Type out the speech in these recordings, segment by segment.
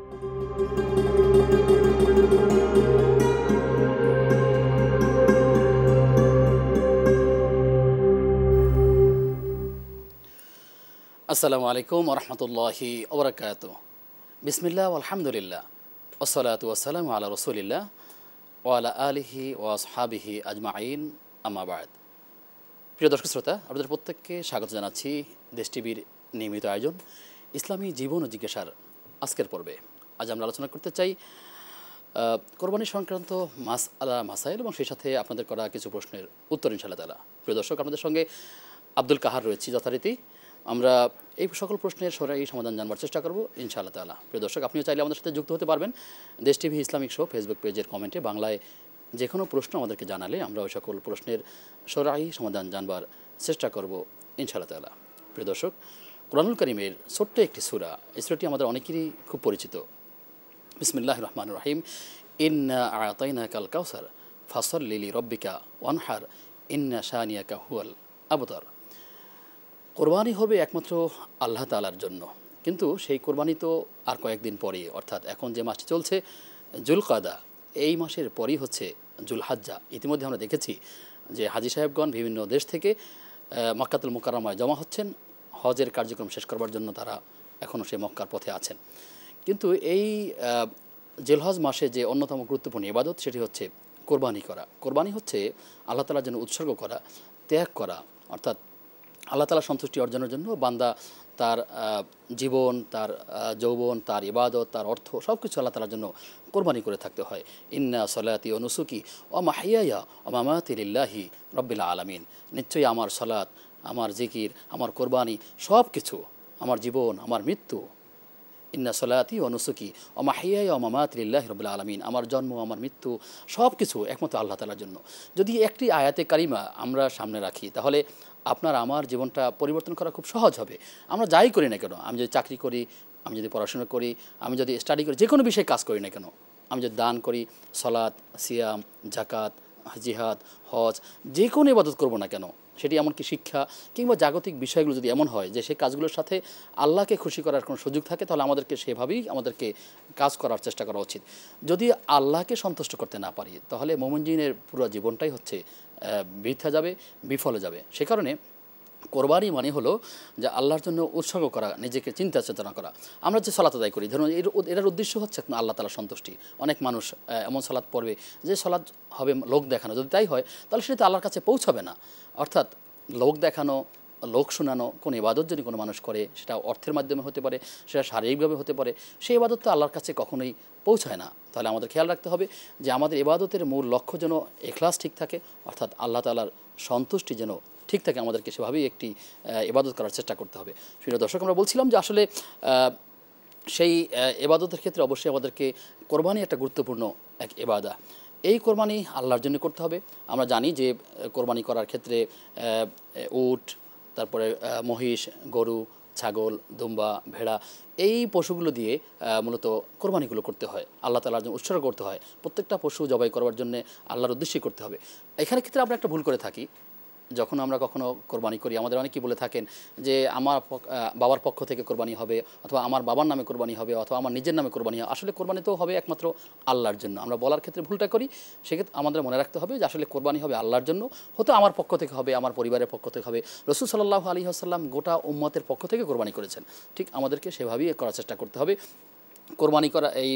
আসসালামু আলাইকুম ওয়া রাহমাতুল্লাহি ওয়া বারাকাতুহু। বিসমিল্লাহ আলহামদুলিল্লাহ ওয়াসসালাতু ওয়াসসালামু আলা রাসূলিল্লাহ ওয়া আলা আলিহি ওয়া আসহাবিহি আজমাইন, আম্মা বা'দ। প্রিয় দর্শক শ্রোতা, আপনাদের প্রত্যেককে স্বাগত জানাচ্ছি দেশ টিভির নিয়মিত আয়োজন ইসলামী জীবন ও জিজ্ঞাসার আজকের পর্বে। আজ আমরা আলোচনা করতে চাই কোরবানি সংক্রান্ত মাসাইল এবং সেই সাথে আপনাদের করা কিছু প্রশ্নের উত্তর ইনশাআল্লাহ তাআলা। প্রিয় দর্শক, আপনাদের সঙ্গে আব্দুল কাহার রয়েছি যথারীতি। আমরা এই সকল প্রশ্নের সরাসরি সমাধান জানবার চেষ্টা করব ইনশাআল্লাহ তাআলা। প্রিয় দর্শক, আপনিও চাইলে আমাদের সাথে যুক্ত হতে পারবেন। দেশ টিভি ইসলামিক শো ফেসবুক পেজের কমেন্টে বাংলায় যে কোনো প্রশ্ন আমাদেরকে জানালে আমরা ওই সকল প্রশ্নের সরাসরি সমাধান জানবার চেষ্টা করব ইনশাআল্লাহ তাআলা। প্রিয় দর্শক, কুরআনুল কারীমের ছোট্ট একটি সূরা, এই সূরাটি আমাদের অনেকেরই খুব পরিচিত। বিসমিল্লাহির রহমানির রহিম। ইন্না আ'তাইনাকাল কাউসার ফাসল্লি লিরাব্বিকা ওয়ানহার ইন্না শানিয়াকা হুয়াল আবতার। কোরবানি হবে একমাত্র আল্লাহ তাআলার জন্য, কিন্তু সেই কোরবানি তো আর কয়েকদিন পরে, অর্থাৎ এখন যে মাসটি চলছে জুলকাদা, এই মাসের পরই হচ্ছে জুলহাজ্জা। ইতিমধ্যে আমরা দেখেছি যে হাজী সাহেবগণ বিভিন্ন দেশ থেকে মক্কাতুল মুকাররমায় জমা হচ্ছেন হজের কার্যক্রম শেষ করবার জন্য। তারা এখনও সেই মক্কার পথে আছেন। কিন্তু এই জিলহজ মাসে যে অন্যতম গুরুত্বপূর্ণ ইবাদত সেটি হচ্ছে কোরবানি করা। কোরবানি হচ্ছে আল্লাহ তাআলার জন্য উৎসর্গ করা, ত্যাগ করা, অর্থাৎ আল্লাহ তাআলার সন্তুষ্টি অর্জনের জন্য বান্দা তার জীবন, তার যৌবন, তার ইবাদত, তার অর্থ সব কিছু আল্লাহ তাআলার জন্য কোরবানি করে থাকতে হয়। ইন্না সলাতি ওয়া নুসুকি ওয়া মাহইয়ায়া ওয়া মামাতি লিল্লাহি রাব্বিল আলামিন। নিশ্চয়ই আমার সালাত, আমার জিকির, আমার কোরবানি সব কিছু, আমার জীবন, আমার মৃত্যু, ইন্না সলাতি ওয়া নুসুকি ওয়া মাহইয়ায়া ওয়া মামাতি লিল্লাহি রাব্বিল আলামিন, আমার জন্ম, আমার মৃত্যু সব কিছু একমাত্র আল্লাহ তাআলার জন্য। যদি একটি আয়াতে কারিমা আমরা সামনে রাখি, তাহলে আপনার আমার জীবনটা পরিবর্তন করা খুব সহজ হবে। আমরা যাই করি না কেন, আমি যদি চাকরি করি, আমি যদি পড়াশোনা করি, আমি যদি স্টাডি করি, যে কোনো বিষয়ে কাজ করি না কেন, আমি যদি দান করি, সলাত, সিয়াম, জাকাত, জিহাদ, হজ, যে কোনো ইবাদত করব না কেন, সেটি এমনকি শিক্ষা কিংবা জাগতিক বিষয়গুলো যদি এমন হয় যে সেই কাজগুলোর সাথে আল্লাহকে খুশি করার কোনো সুযোগ থাকে, তাহলে সেভাবেই আমাদেরকে কাজ করার চেষ্টা করা উচিত। যদি আল্লাহকে সন্তুষ্ট করতে না পারি, তাহলে মুমিনের পুরো জীবনটাই হচ্ছে বৃথা যাবে, বিফলে যাবে। সে কারণে কোরবানি মানে হলো যে আল্লাহর জন্য উৎসর্গ করা, নিজেকে চিন্তা চেতনা করা। আমরা যে সালাত আদায় করি, ধরুন এটার উদ্দেশ্য হচ্ছে আল্লাহ তাআলার সন্তুষ্টি। অনেক মানুষ এমন সালাত পড়বে যে সালাত হবে লোক দেখানো, যদি তাই হয় তাহলে সেটা আল্লাহর কাছে পৌঁছাবে না। অর্থাৎ লোক দেখানো, লোক শোনানো কোন ইবাদত যদি কোনো মানুষ করে, সেটা অর্থের মাধ্যমে হতে পারে, সেটা শারীরিকভাবে হতে পারে, সেই ইবাদত তো আল্লাহর কাছে কখনোই পৌঁছায় না। তাহলে আমাদের খেয়াল রাখতে হবে যে আমাদের ইবাদতের মূল লক্ষ্য যেন ইখলাস ঠিক থাকে, অর্থাৎ আল্লাহ তাআলার সন্তুষ্টি যেন ঠিক থাকে। আমাদেরকে সেভাবেই একটি ইবাদত করার চেষ্টা করতে হবে। প্রিয় দর্শক, আমরা বলছিলাম যে আসলে সেই ইবাদতের ক্ষেত্রে অবশ্যই আমাদেরকে কোরবানি একটা গুরুত্বপূর্ণ এক ইবাদত। এই কোরবানি আল্লাহর জন্য করতে হবে। আমরা জানি যে কোরবানি করার ক্ষেত্রে উট, তারপরে মহিষ, গরু, ছাগল, দুম্বা, ভেড়া, এই পশুগুলো দিয়ে মূলত কোরবানিগুলো করতে হয়, আল্লাহ তাআলার জন্য উৎসর্গ করতে হয়। প্রত্যেকটা পশু জবাই করবার জন্য আল্লাহর উদ্দেশ্যই করতে হবে। এখানে ক্ষেত্রে আমরা একটা ভুল করে থাকি। যখন আমরা কখনো কোরবানি করি, আমাদের অনেকেই বলে থাকেন যে আমার বাবার পক্ষ থেকে কোরবানি হবে, অথবা আমার বাবার নামে কোরবানি হবে, অথবা আমার নিজের নামে কোরবানি হবে। আসলে কোরবানি তো হবে একমাত্র আল্লাহর জন্য। আমরা বলার ক্ষেত্রে ভুলটা করি। সেক্ষেত্রে আমাদের মনে রাখতে হবে যে আসলে কোরবানি হবে আল্লাহর জন্য, হয়তো আমার পক্ষ থেকে হবে, আমার পরিবারের পক্ষ থেকে হবে। রাসূল সাল্লাল্লাহু আলাইহি ওয়াসাল্লাম গোটা উম্মতের পক্ষ থেকে কোরবানি করেছেন। ঠিক আমাদেরকে সেভাবেই করার চেষ্টা করতে হবে। কোরবানি করা এই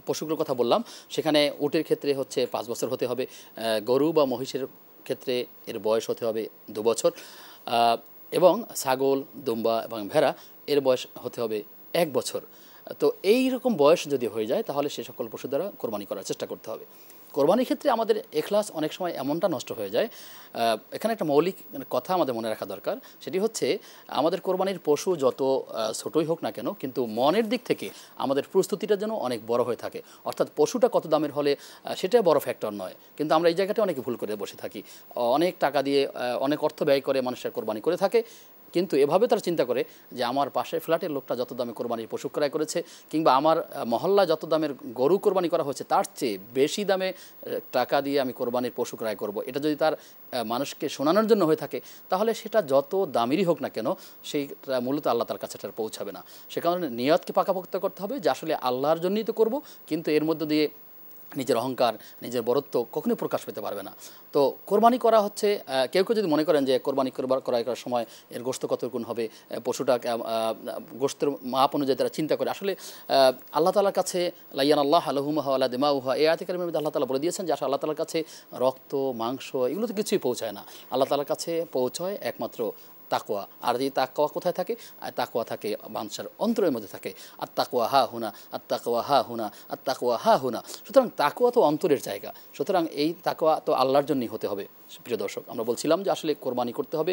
পশুগুলোর কথা বললাম, সেখানে উটের ক্ষেত্রে হচ্ছে 5 বছর হতে হবে, গরু বা মহিষের ক্ষেত্রে এর বয়স হতে হবে 2 বছর, এবং ছাগল, দুম্বা এবং ভেড়া এর বয়স হতে হবে 1 বছর। তো এই রকম বয়স যদি হয়ে যায়, তাহলে সে সকল পশু দ্বারা কোরবানি করার চেষ্টা করতে হবে। কোরবানির ক্ষেত্রে আমাদের ইখলাস অনেক সময় এমনটা নষ্ট হয়ে যায়। এখানে একটা মৌলিক কথা আমাদের মনে রাখা দরকার, সেটি হচ্ছে আমাদের কোরবানির পশু যত ছোটই হোক না কেন, কিন্তু মনের দিক থেকে আমাদের প্রস্তুতিটা যেন অনেক বড় হয়ে থাকে। অর্থাৎ পশুটা কত দামের হলে সেটা বড় ফ্যাক্টর নয়, কিন্তু আমরা এই জায়গাটা অনেকে ভুল করে বসে থাকি। অনেক টাকা দিয়ে অনেক অর্থ ব্যয় করে মানুষের কোরবানি করে থাকে, কিন্তু এভাবে তারা চিন্তা করে যে আমার পাশের ফ্ল্যাটের লোকটা যত দামে কোরবানির পশু ক্রয় করেছে, কিংবা আমার মহল্লায় যত দামের গরু কোরবানি করা হয়েছে তার চেয়ে বেশি দামে টাকা দিয়ে আমি কোরবানির পশু ক্রয় করব, এটা যদি তার মানুষকে শোনানোর জন্য হয়ে থাকে, তাহলে সেটা যত দামেরই হোক না কেন সেইটা মূলত আল্লাহ তার কাছে সেটা পৌঁছাবে না। সে কারণে নিয়তকে পাকাপোক্ত করতে হবে যে আসলে আল্লাহর জন্যই তো করব, কিন্তু এর মধ্য দিয়ে নিজের অহংকার, নিজের বরত্ব কখনোই প্রকাশ পেতে পারবে না। তো কোরবানি করা হচ্ছে, কেউ কেউ যদি মনে করেন যে কোরবানি ক্রয় করার সময় এর গোশত কতটুকুন হবে, পশুটা গোশতের মাপ অনুযায়ী তারা চিন্তা করে। আসলে আল্লাহ তাআলার কাছে লাইয়ান আল্লাহ আলহুমাহা আলা দিমাউহা, এই আয়াতে কারিমের মধ্যে আল্লাহ তাআলা বলে দিয়েছেন যে আসলে আল্লাহ তাআলার কাছে রক্ত, মাংস এগুলো তো কিছুই পৌঁছায় না। আল্লাহ তাআলার কাছে পৌঁছয় একমাত্র তাকওয়া। আর এই তাকওয়া কোথায় থাকে? তাকওয়া থাকে মানুষের অন্তরের মধ্যে থাকে। আর তাকওয়া হা হুনা, আর তাকওয়া হা হুনা, আর তাকওয়া হা হুনা। সুতরাং তাকওয়া তো অন্তরের জায়গা, সুতরাং এই তাকওয়া তো আল্লাহর জন্যই হতে হবে। প্রিয় দর্শক, আমরা বলছিলাম যে আসলে কোরবানি করতে হবে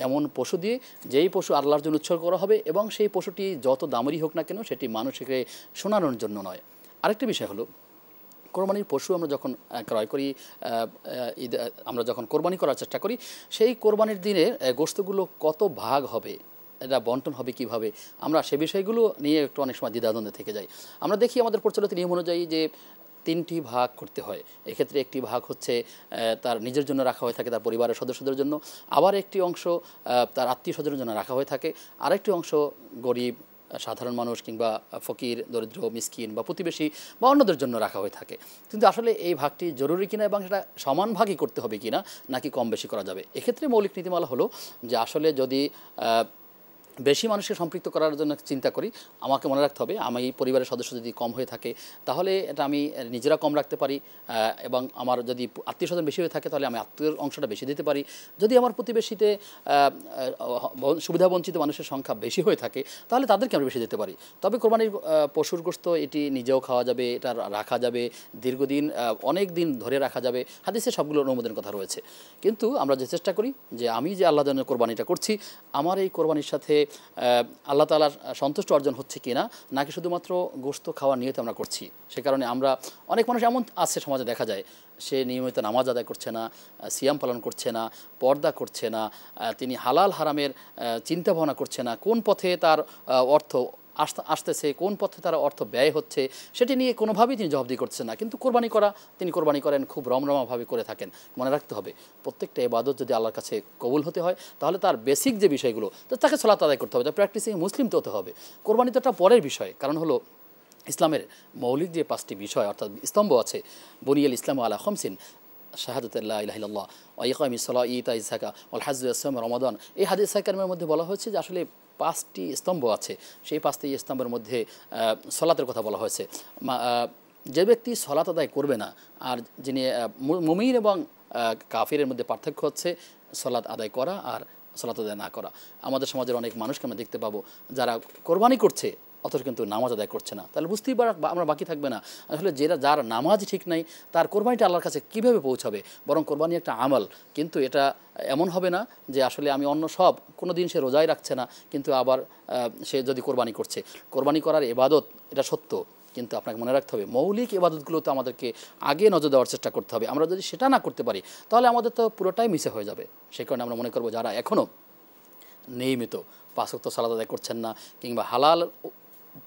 এমন পশু দিয়ে যেই পশু আল্লাহর জন্য উৎসর্গ করা হবে, এবং সেই পশুটি যত দামেরই হোক না কেন সেটি মানুষকে শোনানোর জন্য নয়। আরেকটি বিষয় হলো, কোরবানির পশু আমরা যখন ক্রয় করি, আমরা যখন কোরবানি করার চেষ্টা করি, সেই কোরবানির দিনে গোশতগুলো কত ভাগ হবে, এটা বন্টন হবে কিভাবে, আমরা সে বিষয়গুলো নিয়ে একটু অনেক সময় দ্বিধাদ্বন্দ্বে থেকে যাই। আমরা দেখি আমাদের প্রচলিত নিয়ম অনুযায়ী যে 3টি ভাগ করতে হয়। এক্ষেত্রে একটি ভাগ হচ্ছে তার নিজের জন্য রাখা হয়ে থাকে, তার পরিবারের সদস্যদের জন্য। আবার একটি অংশ তার আত্মীয় স্বজনের জন্য রাখা হয়ে থাকে। আরেকটি অংশ গরিব, সাধারণ মানুষ কিংবা ফকির, দরিদ্র, মিসকিন বা প্রতিবেশী বা অন্যদের জন্য রাখা হয়ে থাকে। কিন্তু আসলে এই ভাগটি জরুরি কিনা এবং সেটা সমান ভাগই করতে হবে কিনা, নাকি কম বেশি করা যাবে? এক্ষেত্রে মৌলিক নীতিমালা হলো যে আসলে যদি বেশি মানুষকে সম্পৃক্ত করার জন্য চিন্তা করি, আমাকে মনে রাখতে হবে আমি পরিবারের সদস্য যদি কম হয়ে থাকে তাহলে এটা আমি নিজেরা কম রাখতে পারি, এবং আমার যদি আত্মীয় স্বজন বেশি হয়ে থাকে তাহলে আমি আত্মীয়র অংশটা বেশি দিতে পারি। যদি আমার প্রতিবেশীতে সুবিধাবঞ্চিত মানুষের সংখ্যা বেশি হয়ে থাকে তাহলে তাদেরকে আমরা বেশি দিতে পারি। তবে কোরবানির পশুর গোশত এটি নিজেও খাওয়া যাবে, এটা রাখা যাবে দীর্ঘদিন, অনেক দিন ধরে রাখা যাবে, হাদিসে সবগুলো অনুমোদনের কথা রয়েছে। কিন্তু আমরা যে চেষ্টা করি যে আমি যে আল্লাহর জন্য কোরবানিটা করছি, আমার এই কোরবানির সাথে আল্লাহ তাআলার সন্তুষ্ট অর্জন হচ্ছে কিনা, নাকি শুধুমাত্র গোশত খাওয়ার নিয়তে আমরা করছি। সে কারণে আমরা অনেক মানুষ এমন আছে সমাজে দেখা যায়, সে নিয়মিত নামাজ আদায় করছে না, সিয়াম পালন করছে না, পর্দা করছে না, তিনি হালাল হারামের চিন্তা ভাবনা করছে না, কোন পথে তার অর্থ আসতেছে, কোন পথে তার অর্থ ব্যয় হচ্ছে সেটি নিয়ে কোনোভাবেই তিনি জবাবদিহি করছেন না। কিন্তু কোরবানি করা তিনি কোরবানি করেন, খুব রমরমাভাবে করে থাকেন। মনে রাখতে হবে প্রত্যেকটা ইবাদত যদি আল্লাহর কাছে কবুল হতে হয় তাহলে তার বেসিক যে বিষয়গুলো, তো তাকে সালাত আদায় করতে হবে, তার প্র্যাকটিসিং মুসলিম তো হতে হবে। কোরবানি তো একটা পরের বিষয়, কারণ হলো ইসলামের মৌলিক যে 5টি বিষয় অর্থাৎ স্তম্ভ আছে, বুনিয়াল ইসলাম আলা খামসিন, শাহাদাত লা ইলাহা ইল্লাল্লাহ ওয়া ইকামিস সালাহ ইতা যাকা ওয়াল হাজ্জ ওয়াস সাওম রমাদান। এই হাদিস কারিমের মধ্যে বলা হয়েছে যে আসলে 5টি স্তম্ভ আছে, সেই 5টি স্তম্ভের মধ্যে সলাতের কথা বলা হয়েছে। যে ব্যক্তি সলাত আদায় করবে না, আর যিনি মুমিন এবং কাফিরের মধ্যে পার্থক্য হচ্ছে সলাত আদায় করা আর সলাত আদায় না করা। আমাদের সমাজের অনেক মানুষকে আমরা দেখতে পাবো যারা কোরবানি করছে অথচ কিন্তু নামাজ আদায় করছে না, তাহলে বুঝতেই আমরা বাকি থাকবে না আসলে যার নামাজ ঠিক নাই তার কোরবানিটা আল্লাহর কাছে কীভাবে পৌঁছাবে। বরং কোরবানি একটা আমল, কিন্তু এটা এমন হবে না যে আসলে আমি অন্য সব কোনো দিন সে রোজাই রাখছে না কিন্তু আবার সে যদি কোরবানি করছে। কোরবানি করার ইবাদত এটা সত্য, কিন্তু আপনাকে মনে রাখতে হবে মৌলিক ইবাদতগুলোতে আমাদেরকে আগে নজর দেওয়ার চেষ্টা করতে হবে। আমরা যদি সেটা না করতে পারি তাহলে আমাদের তো পুরোটাই মিসে হয়ে যাবে। সেই কারণে আমরা মনে করবো যারা এখনও নিয়মিত 5 ওয়াক্ত সালাত আদায় করছেন না কিংবা হালাল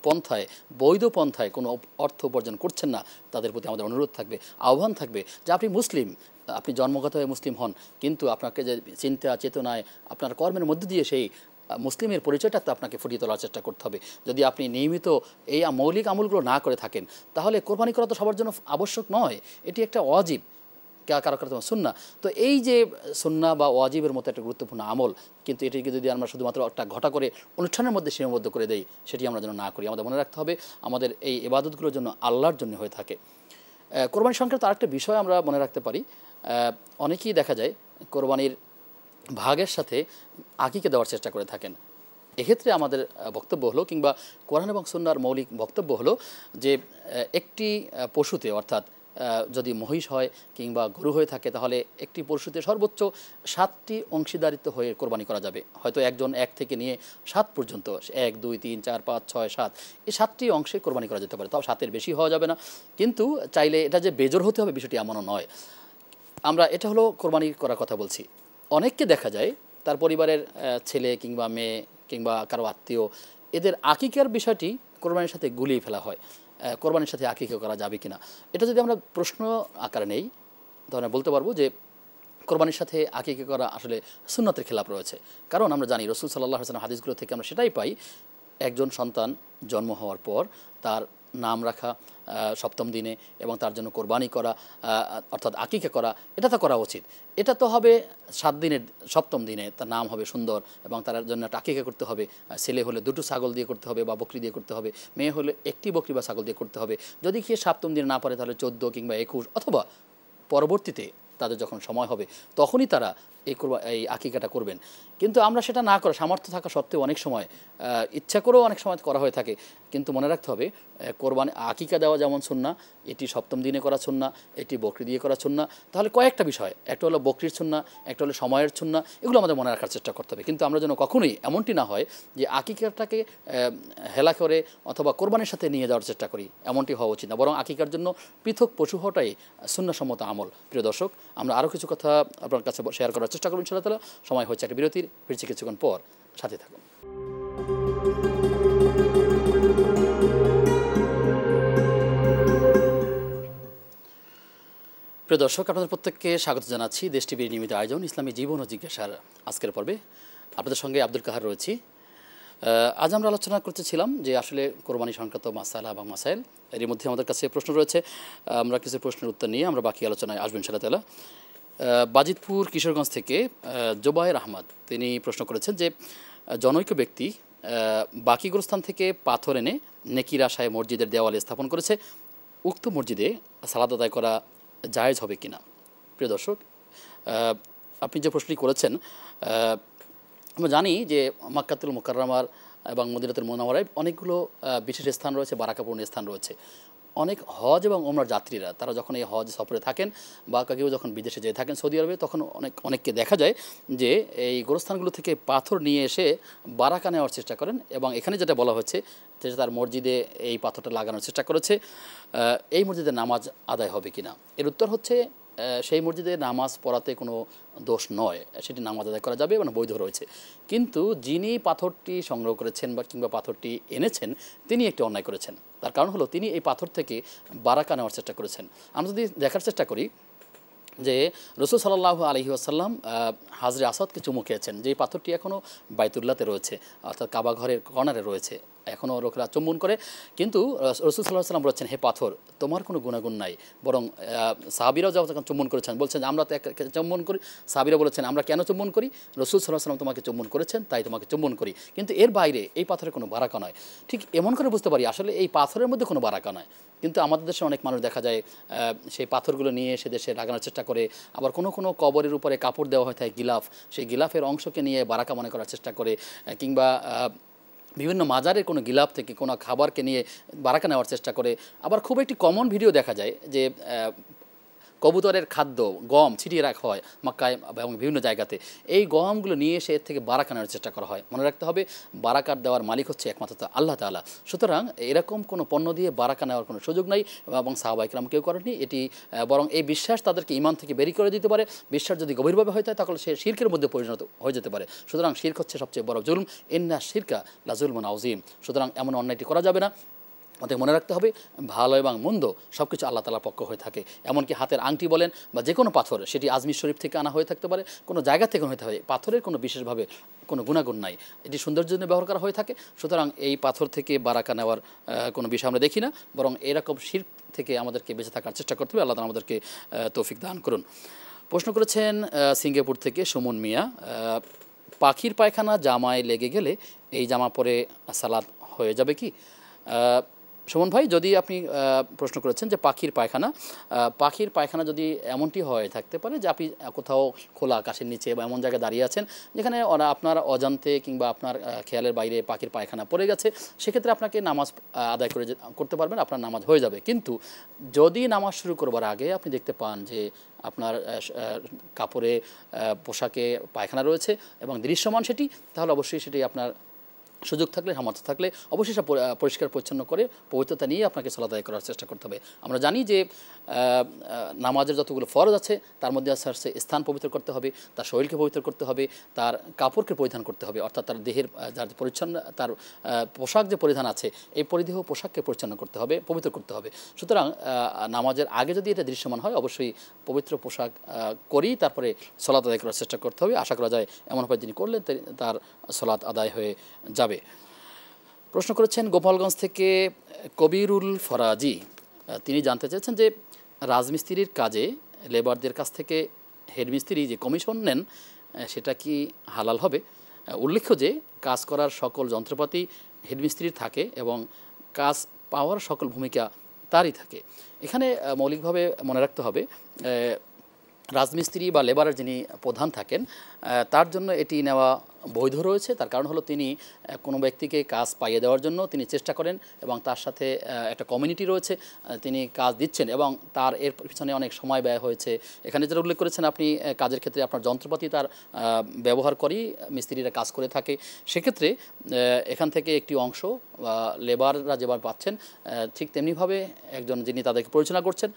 পন্থায়, বৈধ পন্থায় কোনো অর্থ উপার্জন করছেন না, তাদের প্রতি আমাদের অনুরোধ থাকবে, আহ্বান থাকবে যে আপনি মুসলিম, আপনি জন্মগত হয়ে মুসলিম হন, কিন্তু আপনাকে যে চিন্তা চেতনায় আপনার কর্মের মধ্যে দিয়ে সেই মুসলিমের পরিচয়টা তো আপনাকে ফুটিয়ে তোলার চেষ্টা করতে হবে। যদি আপনি নিয়মিত এই মৌলিক আমলগুলো না করে থাকেন তাহলে কোরবানি করা তো সবার জন্য আবশ্যক নয়, এটি একটা ওয়াজিব, কারো কারো সুন্নাহ। তো এই যে সুন্নাহ বা ওয়াজিবের মতো একটা গুরুত্বপূর্ণ আমল, কিন্তু এটিকে যদি আমরা শুধুমাত্র একটা ঘটা করে অনুষ্ঠানের মধ্যে সীমাবদ্ধ করে দেই, সেটি আমরা যেন না করি। আমাদের মনে রাখতে হবে আমাদের এই ইবাদতগুলোর জন্য আল্লাহর জন্য হয়ে থাকে। কোরবানি সংক্রান্ত আরেকটা বিষয় আমরা মনে রাখতে পারি, অনেকেই দেখা যায় কোরবানির ভাগের সাথে আকিকা দেওয়ার চেষ্টা করে থাকেন। এক্ষেত্রে আমাদের বক্তব্য হলো, কিংবা কোরআন এবং সুন্নাহর মৌলিক বক্তব্য হলো যে একটি পশুতে, অর্থাৎ যদি মহিষ হয় কিংবা গরু হয়ে থাকে তাহলে একটি পশুতে সর্বোচ্চ 7টি অংশীদারিত্ব হয়ে কোরবানি করা যাবে। হয়তো একজন 1 থেকে নিয়ে 7 পর্যন্ত, 1 2 3 4 5 6 7, এই 7টি অংশে কোরবানি করা যেতে পারে। তাও 7-এর বেশি হওয়া যাবে না, কিন্তু চাইলে এটা যে বেজোর হতে হবে বিষয়টি এমনও নয়। আমরা এটা হলো কোরবানি করার কথা বলছি। অনেককে দেখা যায় তার পরিবারের ছেলে কিংবা মেয়ে কিংবা কারো আত্মীয়, এদের আকিকার বিষয়টি কোরবানির সাথে গুলিয়ে ফেলা হয়। কোরবানির সাথে আকিকা করা যাবে কিনা, এটা যদি আমরা প্রশ্ন আকারে নেই, তাহলে বলতে পারবো যে কোরবানির সাথে আকিকা করা আসলে সুন্নতের খেলাপ রয়েছে। কারণ আমরা জানি রাসূল সাল্লাল্লাহু আলাইহি ওয়াসাল্লাম হাদিসগুলো থেকে আমরা সেটাই পাই, একজন সন্তান জন্ম হওয়ার পর তার নাম রাখা সপ্তম দিনে এবং তার জন্য কোরবানি করা অর্থাৎ আকিকা করা, এটা তো করা উচিত। এটা তো হবে 7 দিনের সপ্তম দিনে তার নাম হবে সুন্দর এবং তার জন্য একটা আকিকা করতে হবে। ছেলে হলে 2টো ছাগল দিয়ে করতে হবে বা বকরি দিয়ে করতে হবে, মেয়ে হলে 1টি বকরি বা ছাগল দিয়ে করতে হবে। যদি সে সপ্তম দিনে না পারে তাহলে 14 কিংবা 21 অথবা পরবর্তীতে তাদের যখন সময় হবে তখনই তারা এই আকিকাটা করবেন। কিন্তু আমরা সেটা না করে সামর্থ্য থাকা সত্ত্বেও অনেক সময় ইচ্ছা করেও অনেক সময় করা হয়ে থাকে। কিন্তু মনে রাখতে হবে কোরবানি আকিকা দেওয়া যেমন সুন্নাহ, এটি সপ্তম দিনে করা সুন্নাহ, এটি বকরি দিয়ে করা সুন্নাহ। তাহলে কয়েকটা বিষয়, একটা হলো বকরির সুন্নাহ, একটা হলো সময়ের সুন্নাহ, এগুলো আমাদের মনে রাখার চেষ্টা করতে হবে। কিন্তু আমরা যেন কখনোই এমনটি না হয় যে আকিকাটাকে হেলা করে অথবা কোরবানির সাথে নিয়ে যাওয়ার চেষ্টা করি, এমনটি হওয়া উচিত না। বরং আকিকার জন্য পৃথক পশু হওয়াটাই সুন্নাহসম্মত আমল। প্রিয় দর্শক, আমরা আরও কিছু কথা আপনার কাছে শেয়ার করার চেষ্টা করব ইনশাআল্লাহ তাআলা। সময় হচ্ছে একটা বিরতির, ফিরছি কিছুক্ষণ পর, সাথে থাকুন। প্রিয় দর্শক, আপনাদের প্রত্যেককে স্বাগত জানাচ্ছি দেশ টিভির নিয়মিত আয়োজন ইসলামী জীবন ও জিজ্ঞাসার আজকের পর্বে। আপনাদের সঙ্গে আব্দুল কাহার রয়েছি। আজ আমরা আলোচনা করতেছিলাম যে আসলে কোরবানি সংক্রান্ত মাসালা এবং মাসাইল, এর মধ্যে আমাদের কাছে প্রশ্ন রয়েছে। আমরা কিছু প্রশ্নের উত্তর নিয়ে আমরা বাকি আলোচনায় আসবেন ইনশাআল্লাহ তাআলা। বাজিতপুর কিশোরগঞ্জ থেকে জোবায়ের আহমদ তিনি প্রশ্ন করেছেন যে জনৈক ব্যক্তি বাকি গোরস্থান থেকে পাথর এনে নেকির আশায় মসজিদের দেওয়ালে স্থাপন করেছে, উক্ত মসজিদে সালাত আদায় করা জায়েজ হবে কিনা? প্রিয় দর্শক, আপনি যে প্রশ্নটি করেছেন, আমরা জানি যে মক্কাতুল মুকাররমার এবং মদিনাতুল মুনাওয়ারায় অনেকগুলো বিশেষ স্থান রয়েছে, বারাকাপূর্ণ স্থান রয়েছে। অনেক হজ এবং ওমরার যাত্রীরা তারা যখন এই হজ সফরে থাকেন বা কেউ যখন বিদেশে যেয়ে থাকেন সৌদি আরবে, তখন অনেককে দেখা যায় যে এই গোরস্থানগুলো থেকে পাথর নিয়ে এসে বারাকা নেওয়ার চেষ্টা করেন। এবং এখানে যেটা বলা হচ্ছে যে তার মসজিদে এই পাথরটা লাগানোর চেষ্টা করেছে, এই মসজিদে নামাজ আদায় হবে কিনা? এর উত্তর হচ্ছে সেই মসজিদে নামাজ পড়াতে কোনো দোষ নয়, সেটি নামাজ আদায় করা যাবে এবং বৈধ রয়েছে। কিন্তু যিনি পাথরটি সংগ্রহ করেছেন বা কিংবা পাথরটি এনেছেন, তিনি একটি অন্যায় করেছেন। তার কারণ হলো তিনি এই পাথর থেকে বারাকা নেওয়ার চেষ্টা করেছেন। আমরা যদি দেখার চেষ্টা করি যে রাসূল সাল্লাল্লাহু আলাইহি ওয়াসাল্লাম হাজরে আসাদকে চুমু খেয়েছেন, যেই পাথরটি এখনও বাইতুল্লাহতে রয়েছে, অর্থাৎ কাবা ঘরের কর্নারে রয়েছে, এখনও লোকেরা চুম্বন করে। কিন্তু রাসূল সাল্লাল্লাহু আলাইহি ওয়াসাল্লাম বলেছেন, হে পাথর, তোমার কোনো গুণাগুণ নাই। বরং সাহাবীরাও যখন চুম্বন করেছেন বলছেন আমরা তো চুম্বন করি। সাহাবীরা বলেছেন আমরা কেন চুম্বন করি? রাসূল সাল্লাল্লাহু আলাইহি ওয়াসাল্লাম তোমাকে চুম্বন করেছেন তাই তোমাকে চুম্বন করি। কিন্তু এর বাইরে এই পাথরের কোনো বারাকা নয়। ঠিক এমন করে বুঝতে পারি আসলে এই পাথরের মধ্যে কোনো বারাকা নয়। কিন্তু আমাদের দেশে অনেক মানুষ দেখা যায় সেই পাথরগুলো নিয়ে এসে দেশে লাগানোর চেষ্টা করে। আবার কোনো কোনো কবরের উপরে কাপড় দেওয়া হয় থাকে গিলাফ, সেই গিলাফের অংশকে নিয়ে বারাকা মনে করার চেষ্টা করে, কিংবা বিভিন্ন মাজারের কোনো গিলাফ থেকে কোনো খাবারকে নিয়ে বারাকা নেওয়ার চেষ্টা করে। আবার খুব একটি কমন ভিডিও দেখা যায় যে কবুতরের খাদ্য গম ছিটিয়ে রাখা হয় মক্কায় এবং বিভিন্ন জায়গাতে, এই গমগুলো নিয়ে এসে এর থেকে বারাকা নেওয়ার চেষ্টা করা হয়। মনে রাখতে হবে বারাকার দেওয়ার মালিক হচ্ছে একমাত্র আল্লাহ তাআলা। সুতরাং এরকম কোনো পণ্য দিয়ে বারাকা নেওয়ার কোনো সুযোগ নাই এবং সাহাবায়ে কেরাম কেউ করেননি। এটি বরং এই বিশ্বাস তাদেরকে ঈমান থেকে বেরিয়ে করে দিতে পারে। বিশ্বাস যদি গভীরভাবে হয়ে থাকে তাহলে সে শিরকের মধ্যে পরিণত হয়ে যেতে পারে। সুতরাং শিরক হচ্ছে সবচেয়ে বড় জুলম, ইন্না শিরকা লাযুলমুন আযীম। সুতরাং এমন অন্যায়টি করা যাবে না। আমাদের মনে রাখতে হবে ভালো এবং মন্দ সব কিছু আল্লাহ তাআলার পক্ষ হয়ে থাকে। এমনকি হাতের আংটি বলেন বা যে কোনো পাথর, সেটি আজমির শরীফ থেকে আনা হয়ে থাকতে পারে, কোনো জায়গা থেকে হতে হয়, পাথরের কোনো বিশেষভাবে কোনো গুণাগুণ নাই, এটি সৌন্দর্যের জন্য ব্যবহার করা হয়ে থাকে। সুতরাং এই পাথর থেকে বারাকা নেওয়ার কোনো বিষয় আমরা দেখি না, বরং এরকম শিরক থেকে আমাদেরকে বেঁচে থাকার চেষ্টা করতে হবে। আল্লাহ তাআলা আমাদেরকে তৌফিক দান করুন। প্রশ্ন করেছেন সিঙ্গাপুর থেকে সুমন মিয়া, পাখির পায়খানা জামায় লেগে গেলে এই জামা পরে সালাত হয়ে যাবে কি? সুমন ভাই, যদি আপনি প্রশ্ন করেছেন যে পাখির পায়খানা যদি এমনটি হয়ে থাকতে পারে যে আপনি কোথাও খোলা আকাশের নিচে বা এমন জায়গায় দাঁড়িয়ে আছেন যেখানে আপনার অজান্তে কিংবা আপনার খেয়ালের বাইরে পাখির পায়খানা পড়ে গেছে, সেক্ষেত্রে আপনাকে নামাজ আদায় করতে পারবেন, আপনার নামাজ হয়ে যাবে। কিন্তু যদি নামাজ শুরু করবার আগে আপনি দেখতে পান যে আপনার কাপড়ে পোশাকে পায়খানা রয়েছে এবং দৃশ্যমান সেটি, তাহলে অবশ্যই সেটি আপনার সুযোগ থাকলে, সামর্থ্য থাকলে অবশ্যই সেটা পরিষ্কার পরিচ্ছন্ন করে পবিত্রতা নিয়ে আপনাকে সালাত আদায় করার চেষ্টা করতে হবে। আমরা জানি যে নামাজের যতগুলো ফরজ আছে তার মধ্যে আছে স্থান পবিত্র করতে হবে, তার শরীরকে পবিত্র করতে হবে, তার কাপড়কে পরিধান করতে হবে, অর্থাৎ তার দেহের যার পরিচ্ছন্ন তার পোশাক যে পরিধান আছে এই পরিধেয় পোশাককে পরিচ্ছন্ন করতে হবে, পবিত্র করতে হবে। সুতরাং নামাজের আগে যদি এটা দৃশ্যমান হয় অবশ্যই পবিত্র পোশাক করেই তারপরে সালাত আদায় করার চেষ্টা করতে হবে। আশা করা যায় এমনভাবে তিনি করলে তার সালাত আদায় হয়ে যাবে। প্রশ্ন করেছেন গোপালগঞ্জ থেকে কবিরুল ফরাজি। তিনি জানতে চেয়েছেন যে রাজমিস্ত্রির কাজে লেবারদের কাছ থেকে হেডমিস্ত্রি যে কমিশন নেন সেটা কি হালাল হবে? উল্লেখ্য যে কাজ করার সকল যন্ত্রপাতি হেডমিস্ত্রির থাকে এবং কাজ পাওয়ার সকল ভূমিকা তারই থাকে। এখানে মৌলিকভাবে মনে রাখতে হবে রাজমিস্ত্রি বা লেবারের যিনি প্রধান থাকেন তার জন্য এটি নেওয়া বৈধ রয়েছে। তার কারণ হলো তিনি কোনো ব্যক্তিকে কাজ পাইয়ে দেওয়ার জন্য তিনি চেষ্টা করেন এবং তার সাথে একটা কমিউনিটি রয়েছে, তিনি কাজ দিচ্ছেন এবং তার এর পিছনে অনেক সময় ব্যয় হয়েছে। এখানে যেটা উল্লেখ করেছেন আপনি কাজের ক্ষেত্রে আপনার যন্ত্রপাতি তার ব্যবহার করেই মিস্ত্রিরা কাজ করে থাকে, সেক্ষেত্রে এখান থেকে একটি অংশ লেবাররা যেভাবে পাচ্ছেন ঠিক তেমনিভাবে একজন যিনি তাদেরকে পরিচালনা করছেন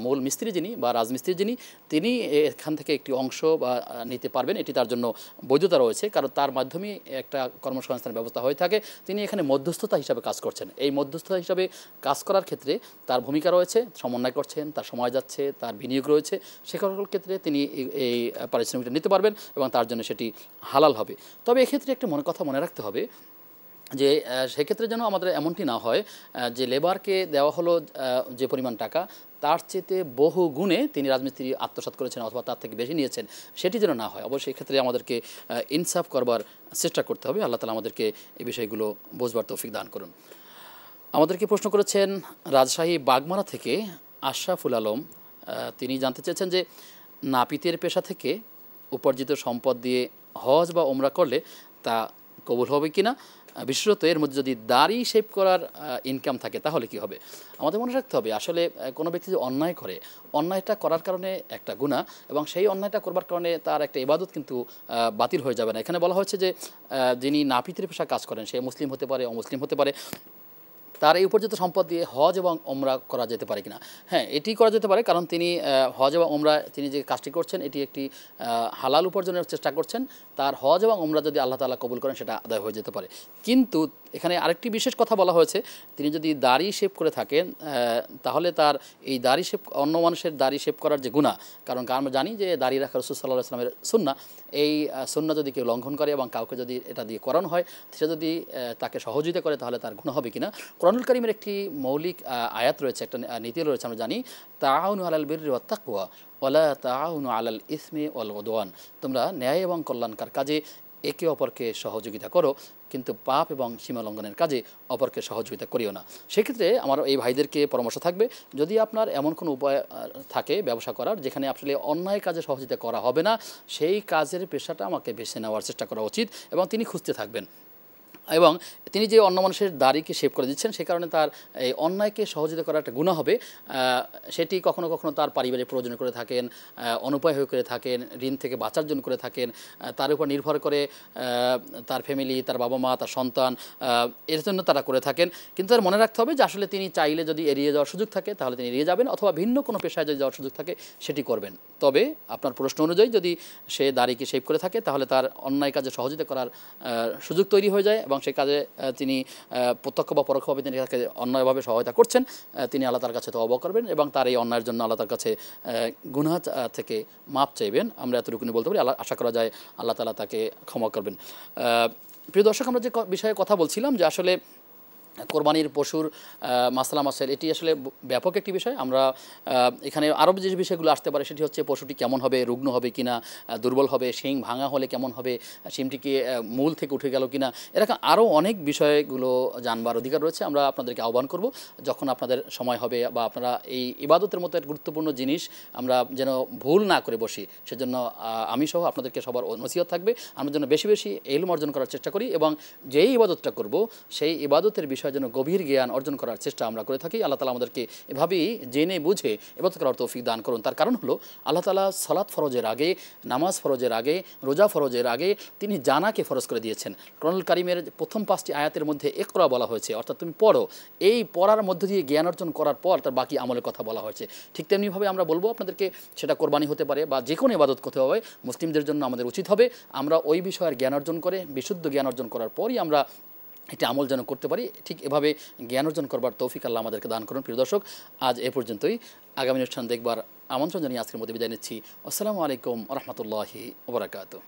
মূল মিস্ত্রি যিনি বা রাজমিস্ত্রি যিনি তিনি এখান থেকে একটি অংশ বা নিতে পারবেন, এটি তার জন্য বৈধতা রয়েছে। কারণ তার মাধ্যমে একটা কর্মসংস্থানের ব্যবস্থা হয়ে থাকে, তিনি এখানে মধ্যস্থতা হিসাবে কাজ করছেন। এই মধ্যস্থতা হিসাবে কাজ করার ক্ষেত্রে তার ভূমিকা রয়েছে, সমন্বয় করছেন, তার সময় যাচ্ছে, তার বিনিয়োগ রয়েছে, সে সকল ক্ষেত্রে তিনি এই পারিশ্রমিকটা নিতে পারবেন এবং তার জন্য সেটি হালাল হবে। তবে এক্ষেত্রে একটা কথা মনে রাখতে হবে যে সেক্ষেত্রে যেন আমাদের এমনটি না হয় যে লেবারকে দেওয়া হলো যে পরিমাণ টাকা তার চেয়েতে বহু গুণে তিনি রাজমিস্ত্রি আত্মসাৎ করেছেন অথবা তার থেকে বেশি নিয়েছেন, সেটি যেন না হয়। অবশ্যই এক্ষেত্রে আমাদেরকে ইনসাফ করবার চেষ্টা করতে হবে। আল্লাহ তাআলা আমাদেরকে এই বিষয়গুলো বোঝবার তৌফিক দান করুন। আমাদেরকে প্রশ্ন করেছেন রাজশাহী বাগমারা থেকে আশরাফুল আলম। তিনি জানতে চেয়েছেন যে নাপিতের পেশা থেকে উপার্জিত সম্পদ দিয়ে হজ বা ওমরা করলে তা কবুল হবে কি না, বিশেষত এর মধ্যে যদি দাড়ি শেভ করার ইনকাম থাকে তাহলে কি হবে? আমাদের মনে রাখতে হবে আসলে কোনো ব্যক্তি যে অন্যায় করে, অন্যায়টা করার কারণে একটা গুনাহ এবং সেই অন্যায়টা করবার কারণে তার একটা ইবাদত কিন্তু বাতিল হয়ে যাবে না। এখানে বলা হয়েছে যে যিনি নাপিতের পেশা কাজ করেন সে মুসলিম হতে পারে, অমুসলিম হতে পারে, তার এই উপার্জিত সম্পদ দিয়ে হজ এবং ওমরা করা যেতে পারে কিনা? হ্যাঁ, এটি করা যেতে পারে, কারণ তিনি হজ এবং ওমরা তিনি যে কাজটি করছেন এটি একটি হালাল উপার্জনের চেষ্টা করছেন। তার হজ এবং ওমরা যদি আল্লাহ তাআলা কবুল করেন সেটা আদায় হয়ে যেতে পারে। কিন্তু এখানে আরেকটি বিশেষ কথা বলা হয়েছে, তিনি যদি দাড়ি শেভ করে থাকেন তাহলে তার এই দাড়ি শেভ অন্য মানুষের দাড়ি শেভ করার যে গুনাহ, কারণ আমরা জানি যে দাড়ি রাখা রাসূল সাল্লাল্লাহু আলাইহি ওয়াসাল্লামের সুন্নাহ, এই সুন্নাহ যদি কেউ লঙ্ঘন করে এবং কাউকে যদি এটা দিয়ে করানো হয় সে যদি তাকে সহযোগিতা করে তাহলে তার গুনাহ হবে কিনা। কোরআনুল কারীমের একটি মৌলিক আয়াত রয়েছে, একটা নীতি রয়েছে, আমরা জানি তাআউনু আলাল বিররি ওয়াত তাকওয়া ওয়ালা তাআউনু আলাল ইসমি ওয়াল উদওয়ান, তোমরা ন্যায় এবং কল্যাণকর কাজে একে অপরকে সহযোগিতা করো কিন্তু পাপ এবং সীমা লঙ্ঘনের কাজে অপরকে সহযোগিতা করিও না। সেক্ষেত্রে আমার এই ভাইদেরকে পরামর্শ থাকবে, যদি আপনার এমন কোনো উপায় থাকে ব্যবসা করার যেখানে আসলে অন্যায় কাজে সহযোগিতা করা হবে না, সেই কাজের পেশাটা আমাকে বেছে নেওয়ার চেষ্টা করা উচিত এবং তিনি খুঁজতে থাকবেন। এবং তিনি যে অন্য মানুষের দাড়িকে শেভ করে দিচ্ছেন সে কারণে তার এই অন্যায়কে সহযোগিতা করা একটা গুনাহ হবে। সেটি কখনো কখনো তার পারিবারিক প্রয়োজন করে থাকেন, অনুপায় হয়ে করে থাকেন, ঋণ থেকে বাঁচার জন্য করে থাকেন, তার উপর নির্ভর করে তার ফ্যামিলি, তার বাবা মা, তার সন্তান, এর জন্য তারা করে থাকেন। কিন্তু তার মনে রাখতে হবে যে আসলে তিনি চাইলে যদি এড়িয়ে যাওয়ার সুযোগ থাকে তাহলে তিনি এড়িয়ে যাবেন, অথবা ভিন্ন কোনো পেশায় যদি যাওয়ার সুযোগ থাকে সেটি করবেন। তবে আপনার প্রশ্ন অনুযায়ী যদি সে দাড়িকে শেভ করে থাকে তাহলে তার অন্যায় কাজে সহযোগিতা করার সুযোগ তৈরি হয়ে যায় এবং সেই কাজে তিনি প্রত্যক্ষ বা পরোক্ষভাবে তিনি তাকে অন্যায়ভাবে সহায়তা করছেন, তিনি আল্লাহ তার কাছে তওবা করবেন এবং তার এই অন্যায়ের জন্য আল্লাহ তার কাছে গুনাহ থেকে মাপ চাইবেন। আমরা এতটুকুনি বলতে পারি, আশা করা যায় আল্লাহ তাআলা তাকে ক্ষমা করবেন। প্রিয় দর্শক, আমরা যে বিষয়ে কথা বলছিলাম যে আসলে কোরবানির পশুর মাসলা মাসাইল, এটি আসলে ব্যাপক একটি বিষয়। আমরা এখানে আরও যে বিষয়গুলো আসতে পারে সেটি হচ্ছে পশুটি কেমন হবে, রুগ্ন হবে কিনা, দুর্বল হবে, শিং ভাঙা হলে কেমন হবে, শিমটি কি মূল থেকে উঠে গেল কিনা, এরকম আরও অনেক বিষয়গুলো জানবার অধিকার রয়েছে। আমরা আপনাদেরকে আহ্বান করব যখন আপনাদের সময় হবে বা আপনারা এই ইবাদতের মতো একটা গুরুত্বপূর্ণ জিনিস আমরা যেন ভুল না করে বসি, সেজন্য আমি সহ আপনাদেরকে সবার নসিহত থাকবে আমরা যেন বেশি বেশি ইলম অর্জন করার চেষ্টা করি এবং যেই ইবাদতটা করব সেই ইবাদতের বিষয় বিষয়ে যেন গভীর জ্ঞান অর্জন করার চেষ্টা আমরা করে থাকি। আল্লাহ তাআলা আমাদেরকে এভাবেই জেনে বুঝে ইবাদত করার তৌফিক দান করুন। তার কারণ হলো আল্লাহ তাআলা সালাত ফরজের আগে, নামাজ ফরজের আগে, রোজা ফরজের আগে তিনি জানাকে ফরজ করে দিয়েছেন। কোরআনুল কারীমের প্রথম 5টি আয়াতের মধ্যে ইকরা বলা হয়েছে, অর্থাৎ তুমি পড়ো। এই পড়ার মধ্য দিয়ে জ্ঞান অর্জন করার পর তার বাকি আমলের কথা বলা হয়েছে। ঠিক তেমনিভাবে আমরা বলবো আপনাদেরকে, সেটা কোরবানি হতে পারে বা যে কোনো ইবাদত করতে হবে, মুসলিমদের জন্য আমাদের উচিত হবে আমরা ওই বিষয়ের জ্ঞান অর্জন করে, বিশুদ্ধ জ্ঞান অর্জন করার পরই আমরা এটি আমল যেন করতে পারি। ঠিক এভাবে জ্ঞান অর্জন করবার তৌফিক আল্লাহ আমাদেরকে দান করুন। প্রিয় দর্শক, আজ এ পর্যন্তই। আগামী অনুষ্ঠান দেখবার আমন্ত্রণ জানিয়ে আজকের মধ্যে বিদায় নিচ্ছি। আসসালামু আলাইকুম ওয়া রাহমাতুল্লাহি ওয়া বারাকাতুহু।